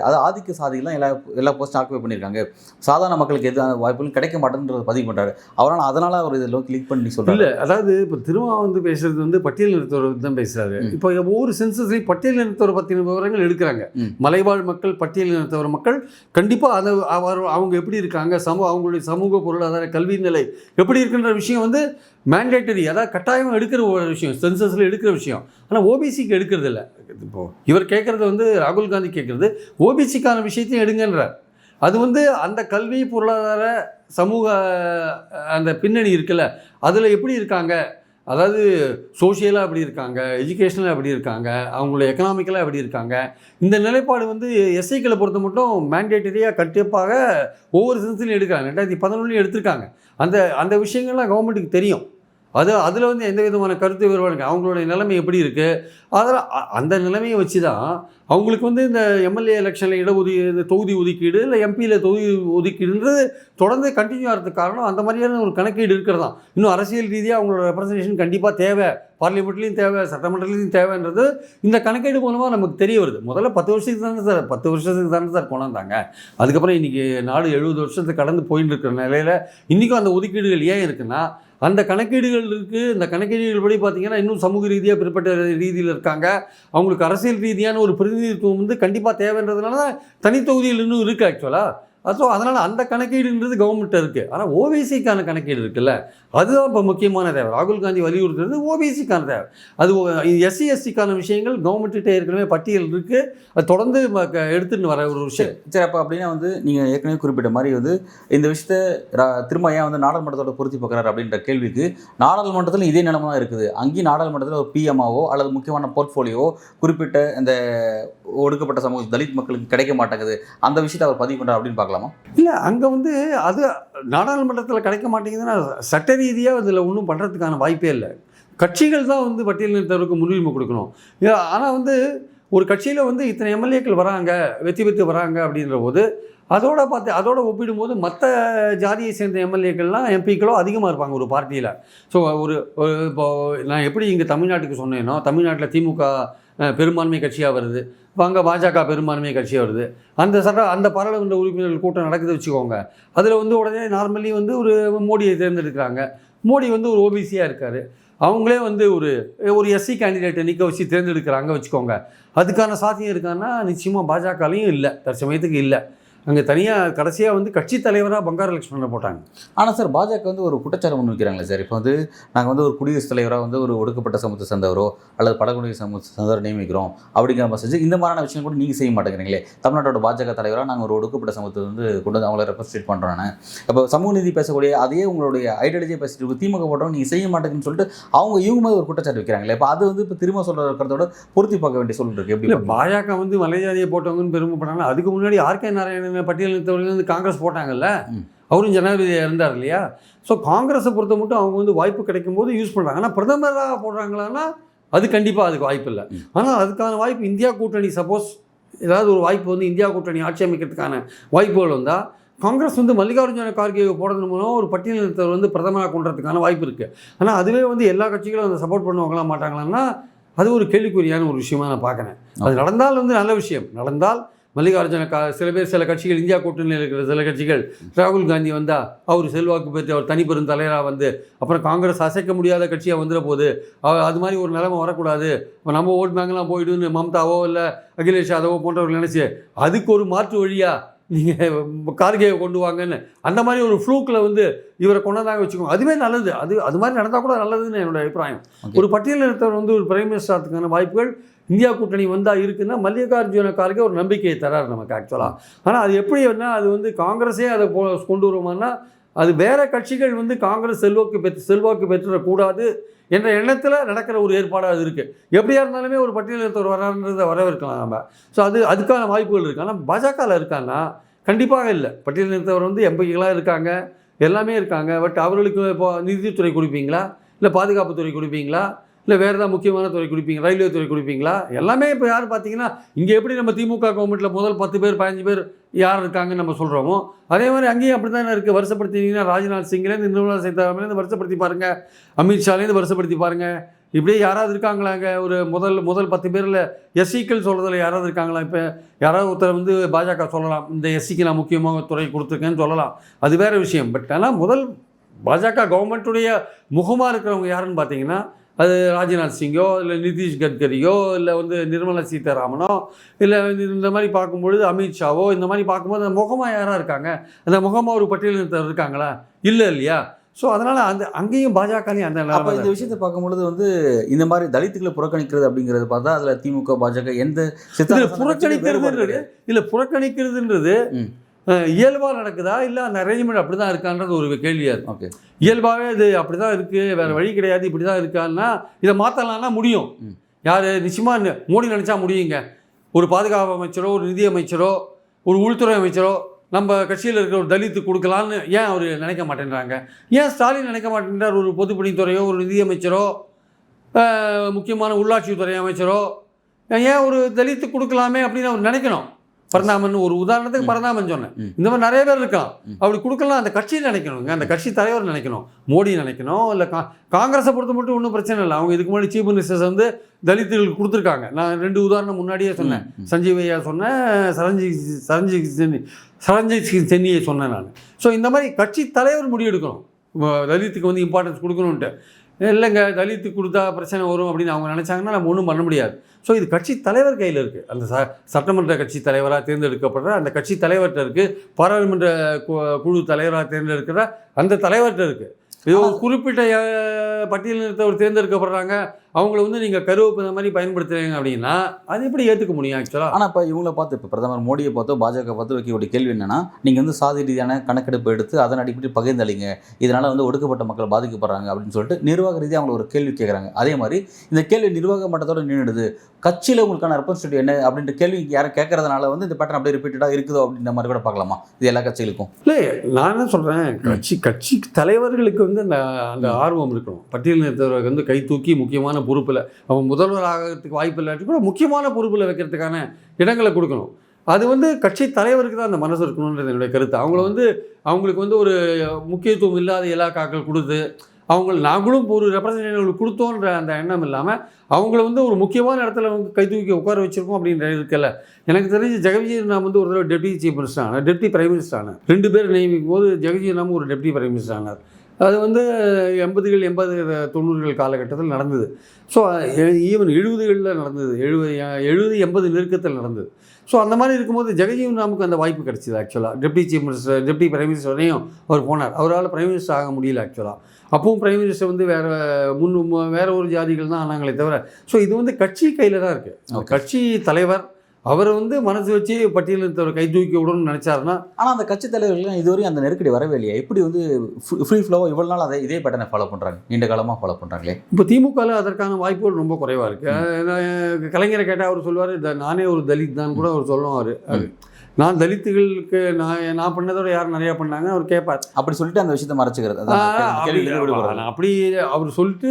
அது ஆதிக்க சாதிகள்லாம் எல்லா போஸ்ட்டும் ஆக்குபை பண்ணியிருக்காங்க. சாதாரண மக்களுக்கு எது வாய்ப்புகளும் கிடைக்க மாட்டேன்றதை பதிவு பண்ணுறாரு. அவரால் அதனால் அவர் இதில் கிளிக் பண்ணி சொல்கிறார். இல்லை, அதாவது இப்போ திரும்ப வந்து பேசுறது வந்து பட்டியல் நிறுத்தவர் தான் பேசுகிறாரு. இப்போ ஒவ்வொரு சென்சஸ்லையும் பட்டியல் நிறுத்தவர் பற்றின விவரங்கள் எடுக்கிறாங்க. மலைவாழ் மக்கள், பட்டியல் நிறுத்தவர் மக்கள் கண்டிப்பாக அதை அவங்க எப்படி இருக்காங்க, அவங்களுடைய சமூக பொருளாதார கல்வி நிலை எப்படி இருக்குன்ற விஷயம் வந்து மேண்டேட்டரி, அதாவது கட்டாயமாக எடுக்கிற ஒரு விஷயம், சென்சஸில் எடுக்கிற விஷயம். ஆனால் ஓபிசிக்கு எடுக்கிறது இல்லை. இப்போது இவர் கேட்குறது வந்து ராகுல் காந்தி கேட்குறது ஓபிசிக்கான விஷயத்தையும் எடுங்கன்றார். அது வந்து அந்த கல்வி பொருளாதார சமூக அந்த பின்னணி இருக்குல்ல, அதில் எப்படி இருக்காங்க, அதாவது சோஷியலாக எப்படி இருக்காங்க, எஜுகேஷனலாக எப்படி இருக்காங்க, அவங்களோட எக்கனாமிக்கலாக எப்படி இருக்காங்க, இந்த நிலைப்பாடு வந்து எஸ்ஐக்களை பொறுத்த மட்டும் மேண்டேட்டரியாக கண்டிப்பாக ஒவ்வொரு சென்ஸ்லையும் எடுக்கிறாங்க. 2011 எடுத்திருக்காங்க. அந்த விஷயங்கள்லாம் கவர்மெண்ட்டுக்கு தெரியும். அதில் வந்து எந்த விதமான கருத்து வேறுபாடு அவங்களுடைய நிலைமை எப்படி இருக்குது, அதில் அந்த நிலைமையை வச்சு தான் அவங்களுக்கு வந்து இந்த எம்எல்ஏ எலெக்ஷனில் இடஒதுக்கீடு, தொகுதி ஒதுக்கீடு இல்லை எம்பியில் தொகுதி ஒதுக்கீடுன்றது தொடர்ந்து கண்டினியூ ஆகிறதுக்கு காரணம் அந்த மாதிரியான ஒரு கணக்கீடு இருக்கிறது தான். இன்னும் அரசியல் ரீதியாக அவங்களோட ரெப்ரசன்டேஷன் கண்டிப்பாக தேவை, பார்லிமெண்ட்லேயும் தேவை, சட்டமன்றத்துலேயும் தேவைன்றது இந்த கணக்கீடு மூலமாக நமக்கு தெரிய வருது. முதல்ல 10 வருஷத்துக்கு தானே சார் கொண்டாந்தாங்க. அதுக்கப்புறம் இன்றைக்கி நாடு 70 வருஷத்துக்கு கடந்து போயின்னு இருக்கிற நிலையில் இன்றைக்கும் அந்த ஒதுக்கீடுகள் ஏன் இருக்குன்னா அந்த கணக்கீடுகள் இருக்குது. இந்த கணக்கீடுகள் படி பார்த்திங்கன்னா இன்னும் சமூக ரீதியாக பிற்பட்ட ரீதியில் இருக்காங்க. அவங்களுக்கு அரசியல் ரீதியான ஒரு பிரதிநிதித்துவம் வந்து கண்டிப்பாக தேவைன்றதுனால தான் தனித்தொகுதியில் இன்னும் இருக்குது ஆக்சுவலாக. ஸோ அதனால் அந்த கணக்கீடுன்றது கவர்மெண்ட்டு இருக்குது. ஆனால் ஓபிசிக்கான கணக்கீடு இருக்குல்ல, அதுதான் இப்போ முக்கியமான தேவை. ராகுல் காந்தி வலியுறுத்துறது ஓபிசிக்கான தேவை. அது எஸ்சி எஸ்டிக்கான விஷயங்கள் கவர்மெண்ட்டிட்ட ஏற்கனவே பட்டியல் இருக்குது, அது தொடர்ந்து எடுத்துகிட்டு வர ஒரு விஷயம். சரி, அப்போ அப்படின்னா வந்து நீங்கள் ஏற்கனவே குறிப்பிட்ட மாதிரி வந்து இந்த விஷயத்தை திரும்ப ஏன் வந்து நாடாளுமன்றத்தோட பொருத்தி பார்க்குறாரு அப்படின்ற கேள்விக்கு, நாடாளுமன்றத்தில் இதே நிலைமை தான் இருக்குது. அங்கேயும் நாடாளுமன்றத்தில் ஒரு பிஎம்ஆவோ அல்லது முக்கியமான போர்ட்ஃபோலியோவோ குறிப்பிட்ட இந்த ஒடுக்கப்பட்ட சமூக தலித் மக்களுக்கு கிடைக்க மாட்டேங்குது, அந்த விஷயத்தை அவர் பதிவு பண்ணுறாரு அப்படின்னு பார்க்கலாம். இல்லை, அங்கே வந்து அது நாடாளுமன்றத்தில் கிடைக்க மாட்டேங்குதுன்னா சட்ட ரீதியாக அதில் ஒன்றும் பண்ணுறதுக்கான வாய்ப்பே இல்லை. கட்சிகள் தான் வந்து பட்டியலினத்தவருக்கு முன்னுரிமை கொடுக்கணும். ஆனால் வந்து ஒரு கட்சியில் வந்து இத்தனை எம்எல்ஏக்கள் வராங்க, வெற்றி பெற்று வராங்க அப்படின்ற போது அதோட ஒப்பிடும்போது மற்ற ஜாதியை சேர்ந்த எம்எல்ஏக்கள்லாம் எம்பிக்களோ அதிகமாக இருப்பாங்க ஒரு பார்ட்டியில். ஸோ இப்போ நான் எப்படி இங்கே தமிழ்நாட்டுக்கு சொன்னேனோ, தமிழ்நாட்டில் திமுக பெரும்பான்மை கட்சியாக வருது, இப்போ அங்கே பாஜக பெரும்பான்மை கட்சியாக வருது. அந்த பாராளுமன்ற உறுப்பினர்கள் கூட்டம் நடக்குது வச்சுக்கோங்க. அதில் வந்து உடனே நார்மலி வந்து ஒரு மோடியை தேர்ந்தெடுக்கிறாங்க. மோடி வந்து ஒரு ஓபிசியாக இருக்கார். அவங்களே வந்து ஒரு எஸ்சி கேண்டிடேட்டை நிற்க வச்சு தேர்ந்தெடுக்கிறாங்க வச்சுக்கோங்க. அதுக்கான சாத்தியம் இருக்கான்னா நிச்சயமாக பாஜகலையும் இல்லை, தற்சமயத்துக்கு இல்லை. அங்கே தனியாக கடைசியாக வந்து கட்சி தலைவராக பங்காரு லட்சுமணனை போட்டாங்க. ஆனால் சார் பாஜக வந்து ஒரு குற்றச்சாட்டு முன் வைக்கிறாங்களே சார், இப்போ வந்து நாங்கள் வந்து ஒரு குடியரசுத் தலைவராக வந்து ஒரு ஒடுக்கப்பட்ட சமூகத்தை சேர்ந்தவரோ அல்லது பழங்குடியின சமூகத்தை சேர்ந்தவரை நியமிக்கிறோம் அப்படிங்கிற மெசேஜ் இந்த மாதிரியான விஷயம் கூட நீங்கள் செய்ய மாட்டேங்கிறீங்களே. தமிழ்நாட்டோட பாஜக தலைவராக நாங்கள் ஒரு ஒடுக்கப்பட்ட சமூகத்தை வந்து கொண்டு வந்து அவங்கள ரெப்ரசன்ட் பண்ணுறோன்னு இப்போ சமூக நீதி பேசக்கூடிய அதே உங்களுடைய ஐடியாலஜியை பேசிட்டு திமுக போட்டவங்க நீங்கள் செய்ய மாட்டேங்குன்னு சொல்லிட்டு இவங்க மேலே ஒரு குற்றச்சாட்டு வைக்கிறாங்களே. இப்போ அது வந்து இப்போ திரும்ப சொல்கிற இருக்கிறதோட பொருத்தி பார்க்க வேண்டிய சூழல் இருக்குது. எப்படி பாஜக வந்து மலைஜாதியை போட்டவங்கன்னு பெருமைப்பட்டாங்க. அதுக்கு முன்னாடி ஆர்கே நாராயணன் பட்டியலினத்தவர்கள் காங்கிரஸ் போட்டாங்கல்ல, அவரும் ஜனாதிபதியாக இருந்தார் இல்லையா. ஸோ காங்கிரஸை பொறுத்த மட்டும் அவங்க வந்து வாய்ப்பு கிடைக்கும் போது யூஸ் பண்ணுறாங்க. ஆனால் பிரதமராக போடுறாங்களான்னா அது கண்டிப்பாக அதுக்கு வாய்ப்பு இல்லை. ஆனால் அதுக்கான வாய்ப்பு இந்தியா கூட்டணி, சப்போஸ் ஏதாவது ஒரு வாய்ப்பு வந்து இந்தியா கூட்டணி ஆட்சி அமைக்கிறதுக்கான வாய்ப்புகள் வந்தால் காங்கிரஸ் வந்து மல்லிகார்ஜுன கார்கே போடுறது மூலம் ஒரு பட்டியலினத்தவர் வந்து பிரதமராக கொண்டுறதுக்கான வாய்ப்பு இருக்குது. ஆனால் அதுவே வந்து எல்லா கட்சிகளும் அதை சப்போர்ட் பண்ணுவாங்களா மாட்டாங்களான்னா அது ஒரு கேள்விக்குறியான ஒரு விஷயமா நான் பார்க்குறேன். அது நடந்தால் வந்து நல்ல விஷயம். நடந்தால் மல்லிகார்ஜுன சில கட்சிகள், இந்தியா கூட்டணியில் இருக்கிற சில கட்சிகள், ராகுல் காந்தி வந்தால் அவர் செல்வாக்கு பெற்று அவர் தனிப்பெரும் தலைவராக வந்து அப்புறம் காங்கிரஸ் அசைக்க முடியாத கட்சியாக வந்துட போது, அது மாதிரி ஒரு நிலைமை வரக்கூடாது, இப்போ நம்ம ஓட்டு பேங்கெலாம் போய்டுன்னு மம்தாவோ இல்லை அகிலேஷ் யாதவோ போன்றவர்கள் நினச்சி அதுக்கு ஒரு மாற்று வழியாக நீங்கள் கார்கேயை கொண்டு வாங்கன்னு அந்த மாதிரி ஒரு ஃப்ளூக்கில் வந்து இவரை கொண்டாந்தாங்க வச்சுக்கோங்க. அதுவே நல்லது. அது மாதிரி நடந்தால் கூட நல்லதுன்னு என்னோடய அபிப்பிராயம். ஒரு பட்டியலினத்தவர் வந்து ஒரு பிரைம் மினிஸ்டர் ஆகிறதுக்கான வாய்ப்புகள் இந்தியா கூட்டணி வந்தால் இருக்குன்னா மல்லிகார்ஜுன கார்கே ஒரு நம்பிக்கையை தரார் நமக்கு ஆக்சுவலாக. ஆனால் அது எப்படி வேணால் அது வந்து காங்கிரஸே அதை கொண்டு வருமானா அது வேறு கட்சிகள் வந்து காங்கிரஸ் செல்வாக்கு பெற்றுடக்கூடாது என்ற எண்ணத்தில் நடக்கிற ஒரு ஏற்பாடாக அது இருக்குது. எப்படியா இருந்தாலுமே ஒரு பட்டியலினத்தவர் வரான்றதை வரவேற்கலாம் நம்ம. ஸோ அதுக்கான வாய்ப்புகள் இருக்குது. ஆனால் பாஜகவில் இருக்கான்னா கண்டிப்பாக இல்லை. பட்டியலினத்தவர் வந்து எம்பிக்களாக இருக்காங்க, எல்லாமே இருக்காங்க. பட் அவர்களுக்கு இப்போ நிதித்துறை கொடுப்பீங்களா, இல்லை பாதுகாப்புத்துறை கொடுப்பீங்களா, இல்லை வேறு ஏதாவது முக்கியமான துறை கொடுப்பீங்க, ரயில்வே துறை கொடுப்பீங்களா? எல்லாமே இப்போ யார் பார்த்தீங்கன்னா இங்கே எப்படி நம்ம திமுக கவர்மெண்ட்டில் முதல் 10 பேர் 15 பேர் யார் இருக்காங்கன்னு நம்ம சொல்கிறோமோ அதே மாதிரி அங்கேயும் அப்படி தானே இருக்குது. வருஷப்படுத்தினீங்கன்னா ராஜ்நாத் சிங்லேருந்து நிர்மலா சீதாராமன்லேருந்து வருஷப்படுத்தி பாருங்கள், அமித்ஷாலேருந்து வருஷப்படுத்தி பாருங்கள். இப்படியே யாராவது இருக்காங்களாங்க? ஒரு முதல் 10 பேரில் எஸ்சிக்கள் சொல்கிறதுல யாராவது இருக்காங்களா? இப்போ யாராவது ஒருத்தர் வந்து பாஜக சொல்லலாம், இந்த எஸ்சிக்கு நான் முக்கியமாக துறை கொடுத்துருக்கேன்னு சொல்லலாம், அது வேறு விஷயம். பட் ஆனால் முதல் பாஜக கவர்மெண்ட்டுடைய முகமாக இருக்கிறவங்க யாருன்னு பார்த்தீங்கன்னா அது ராஜ்நாத் சிங்கோ இல்லை நிதிஷ் கட்கரியோ இல்லை வந்து நிர்மலா சீதாராமனோ இல்லை இந்த மாதிரி பார்க்கும்பொழுது அமித்ஷாவோ இந்த மாதிரி பார்க்கும்போது அந்த முகமாக யாராக இருக்காங்க? அந்த முகமாக ஒரு பட்டியலினத்தவர் இருக்காங்களா? இல்லை இல்லையா? ஸோ அதனால் அங்கேயும் பாஜகலையும் அந்த இந்த விஷயத்தை பார்க்கும்பொழுது வந்து இந்த மாதிரி தலித்துக்களை புறக்கணிக்கிறது அப்படிங்கிறது பார்த்தா அதில் திமுக பாஜக எந்த புறக்கணிக்கிறதுன்றது இயல்பாக நடக்குதா இல்லை அந்த அரேஞ்ச்மெண்ட் அப்படி தான் இருக்கான்றது ஒரு கேள்வியாக இருக்குது. ஓகே, இயல்பாகவே இது அப்படி தான் இருக்குது, வேறு வழி கிடையாது, இப்படி தான் இருக்கான்னா இதை மாற்றலாம்னா முடியும். யார் நிச்சயமாக மோடி நினச்சா முடியுங்க. ஒரு பாதுகாப்பு அமைச்சரோ, ஒரு நிதி அமைச்சரோ, ஒரு உள்துறை அமைச்சரோ நம்ம கட்சியில் இருக்கிற ஒரு தலித்து கொடுக்கலான்னு ஏன் அவர் நினைக்க மாட்டேன்றாங்க? ஏன் ஸ்டாலின் நினைக்க மாட்டேன்றார்? ஒரு பொதுப்பணித்துறையோ ஒரு நிதியமைச்சரோ முக்கியமான உள்ளாட்சித்துறை அமைச்சரோ ஏன் ஒரு தலித்து கொடுக்கலாமே அப்படின்னு அவர் நினைக்கணும். பரந்தாமன் ஒரு உதாரணத்துக்கு பரந்தாமன் சொன்னேன். இந்த மாதிரி நிறைய பேர் இருக்கான். அப்படி கொடுக்கலாம் அந்த கட்சியில் நினைக்கணுங்க, அந்த கட்சி தலைவர் நினைக்கணும், மோடி நினைக்கணும். இல்லை காங்கிரஸை பொறுத்த மட்டும் ஒன்றும் பிரச்சனை இல்லை. அவங்க இதுக்கு முன்னாடி சீஃப் மினிஸ்டர்ஸ் வந்து தலித்துகளுக்கு கொடுத்துருக்காங்க. நான் 2 உதாரணம் முன்னாடியே சொன்னேன். சஞ்சீவ் ஐயா சொன்னேன், சரண்ஜித் சிங் சென்னியை சொன்னேன் நான். ஸோ இந்த மாதிரி கட்சி தலைவர் முடிவெடுக்கணும் தலித்துக்கு வந்து இம்பார்ட்டன்ஸ் கொடுக்கணுன்ட்டு. இல்லைங்க தலித்துக்கு கொடுத்தா பிரச்சனை வரும் அப்படின்னு அவங்க நினச்சாங்கன்னா நம்ம ஒன்றும் பண்ண முடியாது. ஸோ இது கட்சி தலைவர் கையில் இருக்குது. அந்த சட்டமன்ற கட்சி தலைவராக தேர்ந்தெடுக்கப்படுற அந்த கட்சி தலைவர்கிட்ட இருக்குது. பாராளுமன்ற குழு தலைவராக தேர்ந்தெடுக்கிற அந்த தலைவர்கிட்ட இருக்குது. இது ஒரு குறிப்பிட்ட பட்டியலினத்தவர் தேர்ந்தெடுக்கப்படுறாங்க, அவங்கள வந்து நீங்கள் கருவப்பத மாதிரி பயன்படுத்துறீங்க அப்படின்னா அது எப்படி ஏற்றுக்க முடியும் ஆக்சுவலாக? ஆனால் இப்போ இவங்கள பார்த்து இப்போ பிரதமர் மோடியை பார்த்தோ பாஜக பார்த்து வைக்கக்கூடிய கேள்வி என்னன்னா, நீங்கள் வந்து சாதி ரீதியான கணக்கெடுப்பு எடுத்து அதன் அடிப்படையில் பகிர்ந்தளிங்க, இதனால் வந்து ஒடுக்கப்பட்ட மக்கள் பாதிக்கப்படுறாங்க அப்படின்னு சொல்லிட்டு நிர்வாக ரீதியாக அவங்களை ஒரு கேள்வி கேட்குறாங்க. அதே மாதிரி இந்த கேள்வி நிர்வாக மட்டத்தோடு நின்றுடுது. கட்சியில் உங்களுக்கான ரெப்ரசன்டேட்டிவ் என்ன அப்படின்ற கேள்வி யாரும் கேட்கறதுனால வந்து இந்த பேட்டர்ன் அப்படியே ரிப்பீட்டடாக இருக்குதோ அப்படின்ற மாதிரி கூட பார்க்கலாமா? இது எல்லா கட்சிகளுக்கும் இல்லை, நான் என்ன சொல்கிறேன், கட்சி தலைவர்களுக்கு வந்து அந்த ஆர்வம் இருக்கணும். பட்டியலினத்தவர்களுக்கு வந்து கை தூக்கி முக்கியமான பொறுப்பில் அவன் முதல்வர் ஆகிறதுக்கு வாய்ப்பு இல்லாட்டி கூட முக்கியமான பொறுப்பில் வைக்கிறதுக்கான இடங்களை கொடுக்கணும். அது வந்து கட்சி தலைவருக்கு தான் அந்த மனசு இருக்கணுன்றது என்னுடைய கருத்து. அவங்களுக்கு வந்து ஒரு முக்கியத்துவம் இல்லாத இலாக்காக்கள் கொடுத்து நாங்களும் ஒரு ரெப்ரசன்டேட்டிவ் கொடுத்தோன்ற அந்த எண்ணம் இல்லாமல் அவங்கள வந்து ஒரு முக்கியமான இடத்துல வந்து கை தூக்கி உட்கார வச்சுருக்கோம் அப்படின்ற இருக்கல. எனக்கு தெரிஞ்சு ஜெகஜீவன் ராம் வந்து ஒரு தடவை டெப்டி சீஃப் மினிஸ்டர் ஆனார், டெப்டி பிரைம் மினிஸ்டர் ஆனார். 2 பேர் நியமிக்கும் போது ஜெகஜீவன் ராம் ஒரு டெப்டி பிரைம் மினிஸ்டர் ஆனார். அது வந்து 80கள் 90கள் காலகட்டத்தில் நடந்தது. ஸோ ஈவன் 70களில் நடந்தது, 70 80 நெருக்கத்தில் நடந்தது. ஸோ அந்த மாதிரி இருக்கும்போது ஜெகஜீவன் ராமுக்கு அந்த வாய்ப்பு கிடச்சிது. ஆக்சுவலாக deputy chief minister deputy prime minister வரையும் அவர் போனார். அவரால் பிரைம் மினிஸ்டர் ஆக முடியல. ஆக்சுவலாக அப்பவும் பிரைம் மினிஸ்டர் வந்து வேறு ஒரு ஜாதிகள் தான் ஆனாங்களே தவிர. ஸோ இது வந்து கட்சி கையில் தான் இருக்குது. கட்சி தலைவர் அவர் வந்து மனசு வச்சு பட்டியலினத்தவர் கை தூக்கி விடணும்னு நினச்சாருன்னா. ஆனால் அந்த கட்சி தலைவர்கள் இதுவரையும் அந்த நெருக்கடி வரவே இல்லையா? எப்படி வந்து ஃப்ரீ ஃப்ளோவாக இவ்வளோ நாள் இதே பேட்டர்னை ஃபாலோ பண்ணுறாங்க, நீண்ட காலமாக ஃபாலோ பண்ணுறாங்களே? இப்போ திமுகவில் அதற்கான வாய்ப்புகள் ரொம்ப குறைவாக இருக்குது. கலைஞரை கேட்டால் அவர் சொல்லுவார், நானே ஒரு தலித் தான் கூட அவர் சொல்லுவார். அது நான் தலித்துகளுக்கு நான் பண்ணதோட யார் நிறையா பண்ணாங்க அவர் கேட்பார். அப்படி சொல்லிட்டு அந்த விஷயத்தை மறைச்சிக்கிறது அப்படி அவர் சொல்லிட்டு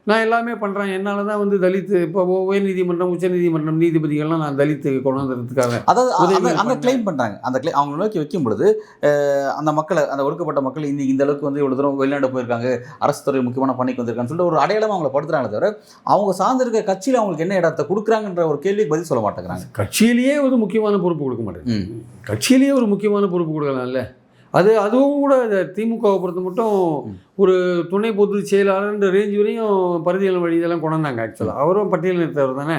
நான் எல்லாமே பண்ணுறேன், என்னால் தான் வந்து தலித்து இப்போ உயர் நீதிமன்றம் உச்ச நீதிமன்றம் நீதிபதிகள்லாம் நான் தலித்து கொண்டு வந்ததுக்காக அதாவது அந்த கிளைம் பண்ணுறாங்க. அவங்க நோக்கி வைக்கும் பொழுது அந்த மக்களை, அந்த ஒடுக்கப்பட்ட மக்கள் இந்த அளவுக்கு வந்து இவ்வளோ தூரம் வெளிநாடு போயிருக்காங்க, அரசு துறை முக்கியமான பணிக்கு வந்திருக்காங்கன்னு சொல்லிட்டு ஒரு அடையாளமாக அவங்களை படுத்துறாங்களே தவிர அவங்க சார்ந்திருக்க கட்சியில் அவங்களுக்கு என்ன இடத்தை கொடுக்குறாங்கன்ற ஒரு கேள்விக்கு பதில் சொல்ல மாட்டேங்கிறாங்க. கட்சியிலேயே வந்து முக்கியமான பொறுப்பு கொடுக்க மாட்டேங்க. கட்சியிலேயே ஒரு முக்கியமான பொறுப்பு கொடுக்கலாம்ல. அதுவும் கூட திமுகவை பொறுத்த மட்டும் ஒரு துணை பொதுச் செயலாளர்ன்ற ரேஞ்ச் வரையும் பரிதியல் வழி இதெல்லாம் கொண்டாந்தாங்க. ஆக்சுவலாக அவரும் பட்டியலினத்தவர் தானே,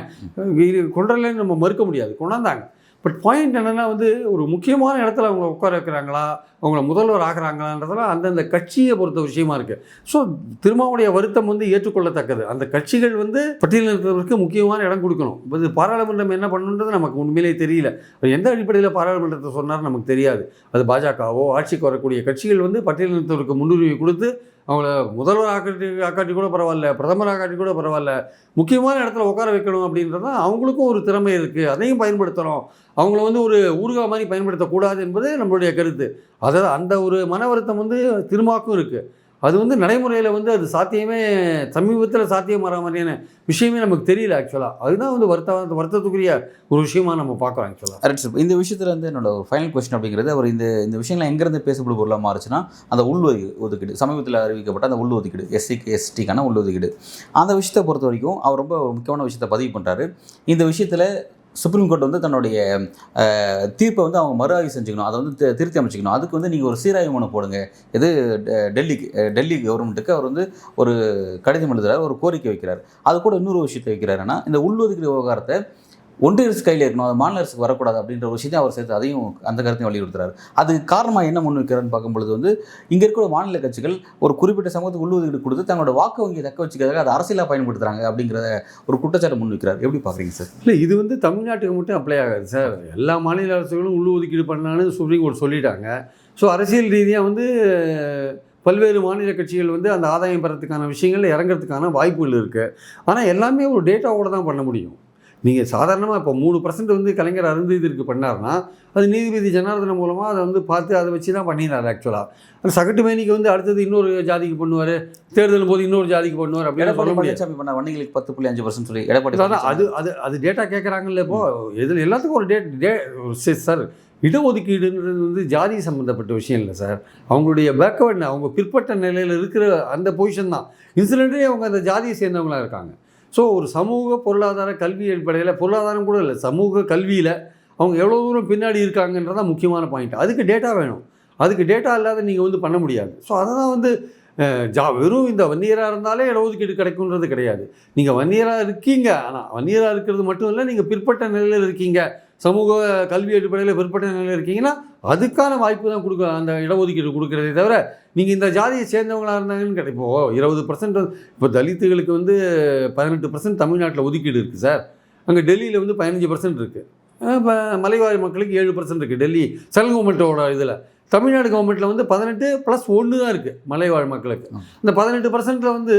கொண்டலேன்னு நம்ம மறுக்க முடியாது, கொண்டாந்தாங்க. பட் பாயிண்ட் என்னென்னா வந்து ஒரு முக்கியமான இடத்துல அவங்க உட்கார வைக்கிறாங்களா, அவங்கள முதல்வர் ஆகிறாங்களான்றதெல்லாம் அந்தந்த கட்சியை பொறுத்த விஷயமா இருக்குது. ஸோ திருமாவுடைய வருத்தம் வந்து ஏற்றுக்கொள்ளத்தக்கது. அந்த கட்சிகள் வந்து பட்டியலினத்தவருக்கு முக்கியமான இடம் கொடுக்கணும். இது பாராளுமன்றம் என்ன பண்ணுன்றது நமக்கு உண்மையிலே தெரியல. எந்த அடிப்படையில் பாராளுமன்றத்தை சொன்னார் நமக்கு தெரியாது. அது பாஜகவோ ஆட்சிக்கு வரக்கூடிய கட்சிகள் வந்து பட்டியலினத்தவருக்கு முன்னுரிமை கொடுத்து அவங்கள முதல்வர் ஆக்காட்டி கூட பரவாயில்ல, பிரதமர் ஆக்காட்டி கூட பரவாயில்ல, முக்கியமான இடத்துல உட்கார வைக்கணும் அப்படின்றது தான் அவங்களுக்கும் ஒரு திறமை இருக்குது. அதையும் பயன்படுத்தணும். அவங்கள வந்து ஒரு ஊர்கா மாதிரி பயன்படுத்தக்கூடாது என்பது நம்மளுடைய கருத்து. அதாவது அந்த ஒரு மன வருத்தம் வந்து திருமாக்கும் இருக்குது. அது வந்து நடைமுறையில் வந்து அது சாத்தியமே சமீபத்தில் சாத்தியம் வர மாதிரியான விஷயமே நமக்கு தெரியல. ஆக்சுவலாக அதுதான் வந்து வருத்தத்துக்குரிய ஒரு விஷயமா நம்ம பார்க்குறோம். ஆக்சுவலாக இந்த விஷயத்தில் வந்து என்னோட ஃபைனல் கொஸ்டின் அப்படிங்கிறது, அவர் இந்த விஷயங்கள் எங்கேருந்து பேசப்படும் பொருளாக மாறுச்சுன்னா அந்த ஒதுக்கீடு, சமீபத்தில் அறிவிக்கப்பட்ட அந்த ஒதுக்கீடு, எஸ்சிக்கு எஸ்டிக்கான ஒதுக்கீடு, அந்த விஷயத்தை பொறுத்த வரைக்கும் அவர் ரொம்ப முக்கியமான விஷயத்தை பதிவு பண்ணுறாரு. இந்த விஷயத்தில் சுப்ரீம் கோர்ட் வந்து தன்னுடைய தீர்ப்பை வந்து அவங்க மறு ஆய்வு செஞ்சுக்கணும், அதை வந்து திருத்தி அமைச்சிக்கணும். அதுக்கு வந்து நீங்கள் ஒரு சீராய்வு மனு போடுங்க. இது டெல்லி கவர்மெண்ட்டுக்கு அவர் வந்து ஒரு கடிதம் எழுதுகிறார், ஒரு கோரிக்கை வைக்கிறார். அது கூட இன்னொரு விஷயத்தை வைக்கிறாருன்னா, இந்த உள்ளொதுக்கீடு விவகாரத்தை ஒன்றிய அரசு கையில் இருக்கணும், அது மாநில அரசுக்கு வரக்கூடாது அப்படின்ற ஒரு விஷயத்தையும் அவர் சேர்த்து அதையும் அந்த கருத்தையும் வலியுறுத்துறாரு. அதுக்கு காரணமாக என்ன முன் வைக்கிறான்னு பார்க்கும்பொழுது வந்து இங்கே இருக்கிற மாநில கட்சிகள் ஒரு குறிப்பிட்ட சமூகத்துக்கு உள்ளொதுக்கீடு கொடுத்து தங்களோட வாக்கு வங்கியை தக்க வச்சுக்கிறதுக்கு அதை அரசியலாக பயன்படுத்துகிறாங்க அப்படிங்கிற ஒரு குற்றச்சாட்டு முன் வைக்கிறார். எப்படி பார்க்குறீங்க சார்? இல்லை, இது வந்து தமிழ்நாட்டுக்கு மட்டும் அப்ளை ஆகாது சார். எல்லா மாநில அரசுகளும் உள்ளொதுக்கீடு பண்ணான்னு சுப்ரீம் கோர்ட் சொல்லிட்டாங்க. ஸோ அரசியல் ரீதியாக வந்து பல்வேறு மாநில கட்சிகள் வந்து அந்த ஆதாயம் பெறத்துக்கான விஷயங்கள் இறங்கிறதுக்கான வாய்ப்புகள் இருக்குது. ஆனால் எல்லாமே ஒரு டேட்டாவோடு தான் பண்ண முடியும். நீங்கள் சாதாரணமாக இப்போ 3% வந்து கலைஞர் அருந்ததிற்கு பண்ணார்னா அது நீதிபதி ஜனார்தனம் மூலமாக அதை வந்து பார்த்து அதை வச்சு தான் பண்ணினார். ஆக்சுவலாக அந்த சகட்டு மேனிக்கு வந்து அடுத்தது இன்னொரு ஜாதிக்கு பண்ணுவார், தேர்தலும் போது இன்னொரு ஜாதிக்கு பண்ணுவார் அப்படின்னு சொல்ல முடியாது. பழனிசாமி பண்ண வண்டிகளுக்கு 10.5% சொல்லி எடப்பாடி அது டேட்டா கேட்குறாங்கல்ல. இப்போது இதில் எல்லாத்துக்கும் ஒரு சார் இடஒதுக்கீடுன்றது வந்து ஜாதி சம்மந்தப்பட்ட விஷயம் இல்லை சார். அவங்களுடைய பேக்வேர்டு, அவங்க பிற்பட்ட நிலையில் இருக்கிற அந்த பொசிஷன் தான். இன்சிடென்ட்லேயே அவங்க அந்த ஜாதியை சேர்ந்தவங்களாக இருக்காங்க. ஸோ ஒரு சமூக பொருளாதார கல்வி அடிப்படையில், பொருளாதாரம் கூட இல்லை, சமூக கல்வியில் அவங்க எவ்வளோ தூரம் பின்னாடி இருக்காங்கன்றதான் முக்கியமான பாயிண்ட். அதுக்கு டேட்டா வேணும். அதுக்கு டேட்டா இல்லாத நீங்கள் வந்து பண்ண முடியாது. ஸோ அதை தான் வந்து வெறும் இந்த வன்னியராக இருந்தாலே இடஒதுக்கீடு கிடைக்குன்றது கிடையாது. நீங்கள் வன்னியராக இருக்கீங்க, ஆனால் வன்னியராக இருக்கிறது மட்டும் இல்லை, நீங்கள் பிற்பட்ட நிலையில் இருக்கீங்க, சமூக கல்வி அடிப்படையில் பிற்பட்ட நிலையில் இருக்கீங்கன்னா அதுக்கான வாய்ப்பு தான் அந்த இடஒதுக்கீடு கொடுக்குறதே தவிர நீங்கள் இந்த ஜாதியை சேர்ந்தவங்களாக இருந்தாங்கன்னு கிடைப்போ 20% இப்போ தலித்துகளுக்கு வந்து 18% தமிழ்நாட்டில் ஒதுக்கீடு இருக்குது சார். அங்கே டெல்லியில் வந்து 15% இருக்குது. இப்போ மலைவாழ் மக்களுக்கு 7% இருக்குது டெல்லி சென்ட்ரல் கவர்மெண்ட்டோட இதில். தமிழ்நாடு கவர்மெண்ட்டில் வந்து 18+1 தான் இருக்குது மலைவாழ் மக்களுக்கு. இந்த 18%ல் வந்து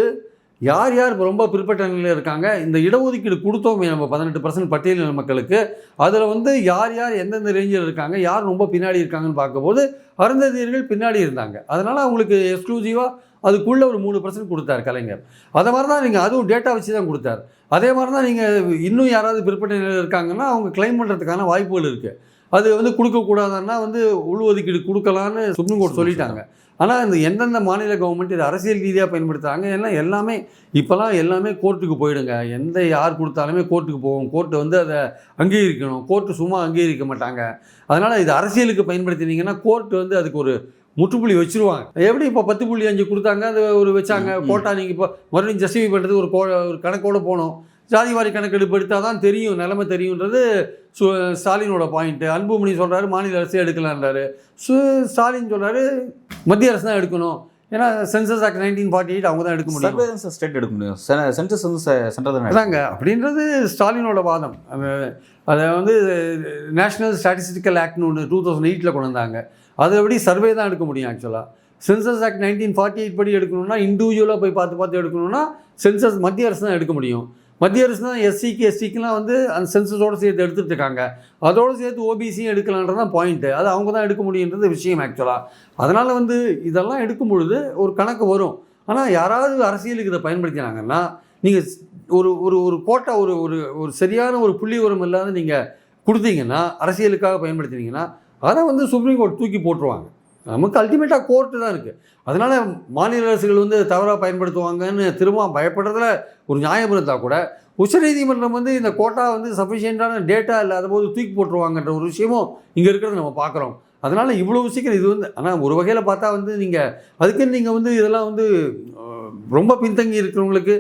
யார் யார் இப்போ ரொம்ப பிற்பட்ட நிலையில் இருக்காங்க, இந்த இடஒதுக்கீடு கொடுத்தோமே நம்ம 18% பட்டியலின மக்களுக்கு, அதில் வந்து யார் யார் எந்தெந்த ரேஞ்சில் இருக்காங்க, யார் ரொம்ப பின்னாடி இருக்காங்கன்னு பார்க்கும்போது அருந்ததியர்கள் பின்னாடி இருந்தாங்க. அதனால் அவங்களுக்கு எக்ஸ்க்ளூசிவாக அதுக்குள்ளே ஒரு 3% கொடுத்தார் கலைஞர். அதை மாதிரி தான் நீங்கள் அதுவும் டேட்டா வச்சு தான் கொடுத்தார். அதே மாதிரி தான் நீங்கள் இன்னும் யாராவது பிற்பட்ட நிலையில் இருக்காங்கன்னா அவங்க கிளைம் பண்ணுறதுக்கான வாய்ப்புகள் இருக்குது. அது வந்து கொடுக்கக்கூடாதுன்னா வந்து உள்ஒதுக்கீடு கொடுக்கலான்னு சுப்ரீம் கோர்ட் சொல்லிட்டாங்க. ஆனால் இந்த எந்தெந்த மாநில கவர்மெண்ட் இதை அரசியல் ரீதியாக பயன்படுத்துகிறாங்க, ஏன்னா எல்லாமே இப்போலாம் எல்லாமே கோர்ட்டுக்கு போயிடுங்க. யார் கொடுத்தாலுமே கோர்ட்டுக்கு போகும். கோர்ட்டு வந்து அதை அங்கீகரிக்கணும். கோர்ட்டு சும்மா அங்கீகரிக்க மாட்டாங்க. அதனால் இது அரசியலுக்கு பயன்படுத்தினீங்கன்னா கோர்ட்டு வந்து அதுக்கு ஒரு முற்றுப்புள்ளி வச்சுருவாங்க. எப்படி இப்போ 10.5 கொடுத்தாங்க, அது ஒரு வச்சாங்க கோட்டா. நீங்கள் இப்போ மறுபடியும் ஜஸ்டிஃபை பண்ணுறது ஒரு கணக்கோடு போகணும். ஜாதிவாரி கணக்கெடுப்பு எடுத்தால் தான் தெரியும், நிலைமை தெரியுன்றது ஸ்டாலினோட பாயிண்ட்டு. அன்புமணி சொல்கிறாரு மாநில அரசு எடுக்கலான்றாரு. ஸ்டாலின் சொல்கிறாரு மத்திய அரசு தான் எடுக்கணும். ஏன்னா சென்சஸ் ஆக்ட் 1948 அவங்க தான் எடுக்க முடியும். சர்வேலன்ஸ் ஸ்டேட் எடுக்க முடியும், சென்சஸ் வந்து சென்ட்ரல் தான் அதாங்க அப்படின்றது ஸ்டாலினோட வாதம். அதை வந்து நேஷ்னல் ஸ்டாட்டிஸ்டிக்கல் ஆக்ட்னு ஒன்று 2008 கொண்டு வந்தாங்க. அதை எப்படி சர்வே தான் எடுக்க முடியும். ஆக்சுவலாக சென்சஸ் ஆக்ட் 1948 படி எடுக்கணும்னா இண்டிவிஜுவலாக போய் பார்த்து எடுக்கணும்னா சென்சஸ் மத்திய அரசு தான் எடுக்க முடியும். மத்திய அரசு தான் எஸ்சிக்கெலாம் வந்து அந்த சென்சஸோடு சேர்த்து எடுத்துகிட்டு இருக்காங்க. அதோடு சேர்த்து ஓபிசியும் எடுக்கலான்றது தான் பாயிண்ட்டு. அது அவங்க தான் எடுக்க முடியுன்றது விஷயம் ஆக்சுவலாக. அதனால் வந்து இதெல்லாம் எடுக்கும் பொழுது ஒரு கணக்கு வரும். ஆனால் யாராவது அரசியலுக்கு இதை பயன்படுத்தினாங்கன்னா நீங்கள் ஒரு ஒரு ஒரு கோட்டா ஒரு ஒரு சரியான ஒரு புள்ளி உரம் இல்லாத நீங்கள் கொடுத்தீங்கன்னா, அரசியலுக்காக பயன்படுத்தினீங்கன்னா அதை வந்து சுப்ரீம் கோர்ட் தூக்கி போட்டுருவாங்க. நமக்கு அல்டிமேட்டாக கோர்ட்டு தான் இருக்குது. அதனால் மாநில அரசுகள் வந்து தவறாக பயன்படுத்துவாங்கன்னு திரும்ப பயப்படுறதுல ஒரு நியாயம் இருந்தால் கூட உச்சநீதிமன்றம் வந்து இந்த கோட்டா வந்து சஃபிஷியண்ட்டான டேட்டா இல்லாத போது தூக்கி போட்டுருவாங்கன்ற ஒரு விஷயமும் இங்கே இருக்கிறத நம்ம பார்க்குறோம். அதனால் இவ்வளோ சீக்கிரம் இது வந்து, ஆனால் ஒரு வகையில் பார்த்தா வந்து நீங்கள் அதுக்குன்னு நீங்கள் வந்து இதெல்லாம் வந்து ரொம்ப பின்தங்கி இருக்கிறவங்களுக்கு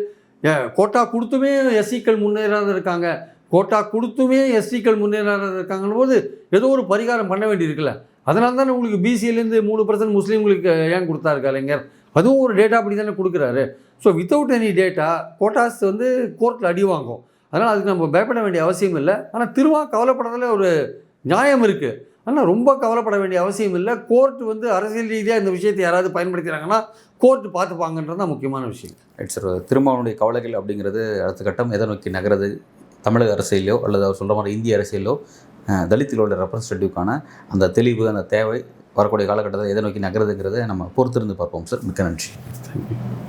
கோட்டா கொடுத்துமே எஸ்சிக்கள் முன்னேறாத இருக்காங்க, கோட்டா கொடுத்துமே எஸ்சிக்கள் முன்னேறாத இருக்காங்கன்னு போது ஏதோ ஒரு பரிகாரம் பண்ண வேண்டியிருக்குல்ல. அதனால தானே உங்களுக்கு பிசியிலேருந்து 3% முஸ்லீம்களுக்கு ஏன் கொடுத்தாரு கலைஞர்? அதுவும் ஒரு டேட்டா அப்படி தானே கொடுக்குறாரு. So without any data quotas வந்து கோர்ட்டில் அடி வாங்கும். அதனால் அதுக்கு நம்ம பயப்பட வேண்டிய அவசியம் இல்லை. ஆனால் திரும்ப கவலைப்படுறதுல ஒரு நியாயம் இருக்குது. ஆனால் ரொம்ப கவலைப்பட வேண்டிய அவசியம் இல்லை. கோர்ட்டு வந்து அரசியல் ரீதியாக இந்த விஷயத்தை யாராவது பயன்படுத்துகிறாங்கன்னா கோர்ட்டு பார்த்துப்பாங்கன்றது தான் முக்கியமான விஷயம். Right sir. திருமாவளவனுடைய கவலைகள் அப்படிங்கிறது அடுத்த கட்டம் எதை நோக்கி நகருது? தமிழக அரசியலோ அல்லது அவர் சொல்கிற மாதிரி இந்திய அரசியலோ தலித்துகளோட ரெப்ரஸன்டேட்டிவ்க்கான அந்த தெளிவு, அந்த தேவை வரக்கூடிய காலகட்டத்தில் எதை நோக்கி நகருதுங்கிறத நம்ம பொறுத்திருந்து பார்ப்போம் சார். மிக்க நன்றி. தேங்க்யூ.